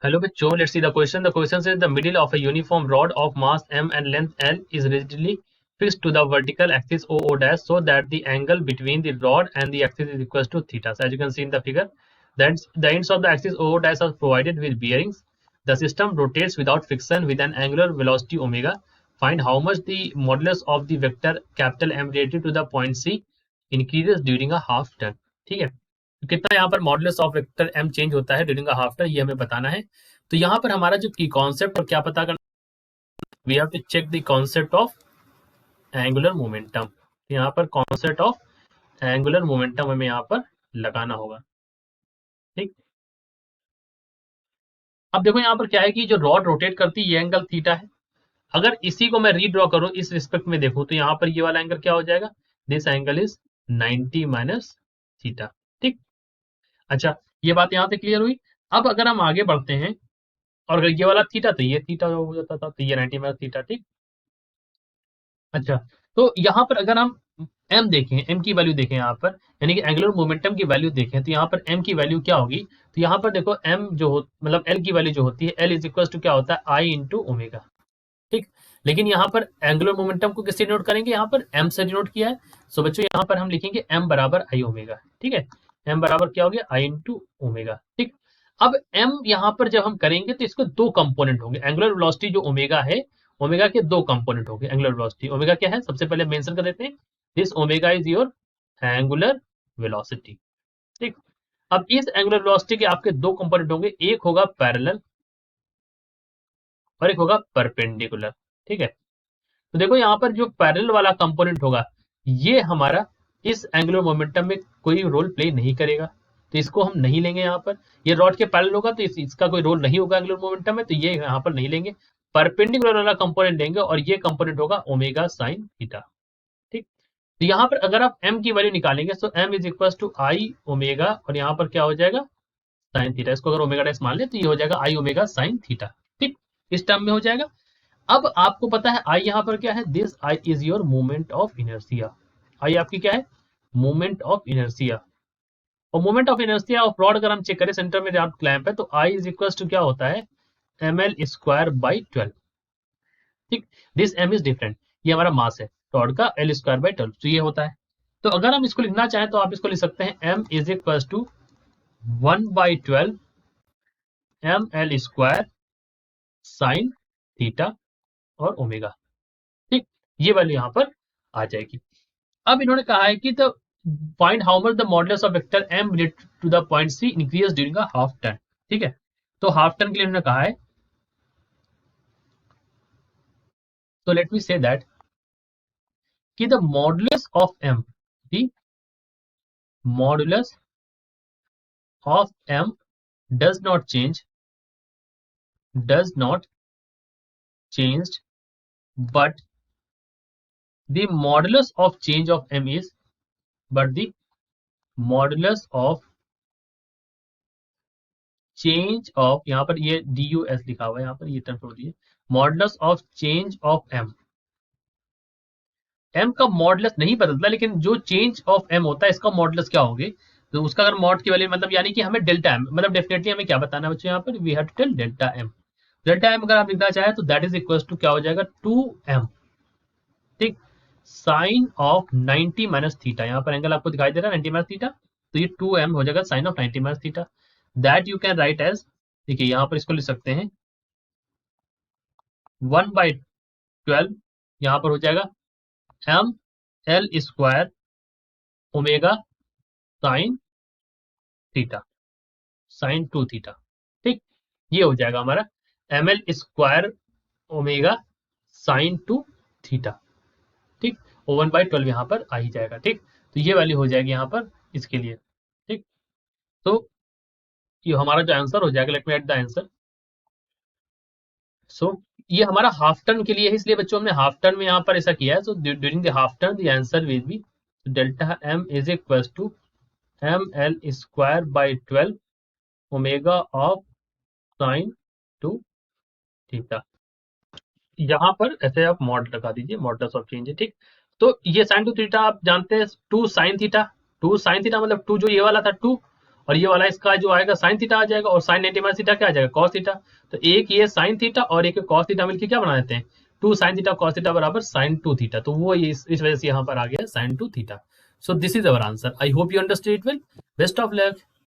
Hello bachcho, let's see the question. The question says the middle of a uniform rod of mass m and length l is rigidly fixed to the vertical axis o dash so that the angle between the rod and the axis is equal to theta. So as you can see in the figure, that the ends of the axis o dash are provided with bearings. The system rotates without friction with an angular velocity omega. Find how much the modulus of the vector capital M relative to the point C increases during a half turn. ठीक है, तो कितना यहाँ पर modulus of vector M change होता है during a half turn, ये हमें बताना है। तो यहाँ पर हमारा जो की कॉन्सेप्ट और क्या पता करना, we have to check the concept of angular momentum. यहाँ पर कॉन्सेप्ट ऑफ एंगुलर मोमेंटम हमें यहाँ पर लगाना होगा। ठीक, अब देखो यहाँ पर क्या है कि जो रॉड रोटेट करती है ये एंगल थीटा है। अगर इसी को मैं रीड्रॉ करूं इस रिस्पेक्ट में देखूं तो यहाँ पर ये वाला एंगल क्या हो जाएगा, this angle is 90 minus theta. ठीक, अच्छा ये बात यहाँ से क्लियर हुई। अब अगर हम आगे बढ़ते हैं और अगर ये वाला थीटा तो ये थीटा हो जाता था, तो ये 90 माइनस थीटा। ठीक, अच्छा तो यहाँ पर अगर हम एम देखें, एम की वैल्यू देखें यहाँ पर, यानी कि एंगुलर मोमेंटम की वैल्यू देखें तो यहाँ पर एम की वैल्यू क्या होगी। तो यहाँ पर देखो एम जो हो मतलब एल की वैल्यू जो होती है, एल इज इक्वल टू क्या होता है, आई इंटू ओमेगा। ठीक, लेकिन यहाँ पर एंगुलर मोमेंटम को किससे डिनोट करेंगे, यहाँ पर एम से डिनोट किया है। सो बच्चों यहाँ पर हम लिखेंगे एम बराबर आई ओमेगा। ठीक है, एम बराबर क्या हो गया, आई इंटू ओमेगा। ठीक, अब एम यहाँ पर जब हम करेंगे तो इसको दो कंपोनेंट होंगे। एंगुलर वेलोसिटी जो ओमेगा है, ओमेगा के दो कंपोनेंट होंगे। एंगुलर वेलोसिटी ओमेगा क्या है, सबसे पहले मेंशन कर देते हैं, this omega is your angular velocity. ठीक, अब इस एंगुलर वेलोसिटी के आपके दो कंपोनेंट होंगे, एक होगा पैरेलल और एक होगा परपेंडिकुलर। ठीक है, तो देखो यहाँ पर जो पैरेलल वाला कंपोनेंट होगा ये हमारा इस एंगुलर मोमेंटम में कोई रोल प्ले नहीं करेगा, तो इसको हम नहीं लेंगे यहाँ पर। ये रॉड के पैरेलल होगा तो इसका कोई रोल नहीं होगा एंगुलर मोमेंटम में, तो ये यहाँ पर नहीं लेंगे। परपेंडिकुलर वाला कंपोनेंट लेंगे और ये कंपोनेंट होगा ओमेगा साइन थीटा। ठीक, तो यहाँ पर अगर आप m की वैल्यू निकालेंगे तो m is equal to I omega और यहाँ पर क्या हो जाएगा, साइन थीटा। इसको अगर ओमेगा डैश मान ले तो ये हो जाएगा आई ओमेगा साइन थीटा। ठीक, इस टर्म में हो जाएगा। अब आपको पता है आई यहाँ पर क्या है, this I is your moment of inertia. I आपकी क्या है, मोमेंट ऑफ इनर्शिया। और moment of inertia of rod अगर हम चेक करें सेंटर में जहां क्लैंप है, तो आई इज इक्वल टू क्या होता है, एम एल स्क्वायर बाई 12। ठीक, दिस एम इज डिफरेंट, ये हमारा मास है रॉड का, एल स्क्वायर बाई 12 तो ये होता है। तो अगर हम इसको लिखना चाहें तो आप इसको लिख सकते हैं M is equal to 1/12 M L square sine theta और ओमेगा। ठीक, ये वैल्यू यहाँ पर आ जाएगी। अब इन्होंने कहा है कि the find how much the modulus of vector M related to the point C increase during a half turn. ठीक है, तो हाफ टर्न के लिए इन्होंने कहा है, तो लेट मी से दैट कि the modulus of M, the modulus of M does not change, does not change, but the modulus of change of M is, but the modulus of change of, यहाँ पर ये D U S लिखा हुआ है, यहाँ पर ये term छोड़ दिए, modulus of change of M. M का मॉडुलस नहीं बदलता, लेकिन जो चेंज ऑफ एम होता है इसका मॉडुलस क्या होगी, तो उसका अगर मॉड की वैल्यू मतलब यानी कि हमें डेल्टा एम मतलब डेफिनेटली हमें क्या बताना है बच्चों, यहाँ पर we have to tell delta M. Delta M अगर आप लिखना चाहें तो दैट इज इक्वल टू क्या हो जाएगा, 2m। ठीक, साइन ऑफ 90 माइनस थीटा, यहाँ पर एंगल आपको दिखाई दे रहा है 90 माइनस थीटा, तो ये 2m हो जाएगा sine of 90 minus theta. That you can write as, देखिए यहाँ पर इसको लिख सकते हैं 1/12, यहाँ पर हो जाएगा M L square omega sine theta, sine 2 theta. ठीक, ये हो जाएगा हमारा M L square omega sine 2 theta. ठीक, और 1/12 यहाँ पर आ ही जाएगा। ठीक, तो ये वैल्यू हो जाएगी यहाँ पर इसके लिए। ठीक, तो ये हमारा जो आंसर हो जाएगा, let me at the answer. So ये हमारा हाफ टर्न के लिए है, इसलिए बच्चों हमने हाफ टर्न में यहाँ पर ऐसा किया है। So during the half turn the answer will be delta M is equal to M L square by 12 omega of sine 2 theta. यहाँ पर ऐसे आप मॉड लगा दीजिए, मॉडुलस ऑफ चेंज है। ठीक, तो ये साइन 2 थीटा आप जानते हैं, 2 साइन थीटा, 2 साइन थीटा मतलब 2 जो ये वाला था 2, और ये वाला इसका जो आएगा साइन थीटा आ जाएगा, और साइन 90 माइनस थीटा क्या आ जाएगा, कॉस थीटा। तो एक ये साइन थीटा और एक कॉस थीटा मिलकर क्या बना देते हैं, 2 साइन थीटा कॉस थीटा बराबर साइन 2 थीटा। तो वो इस वजह से यहाँ पर आ गया sine 2 theta. So this is our answer. I hope you understood it well. Best of luck.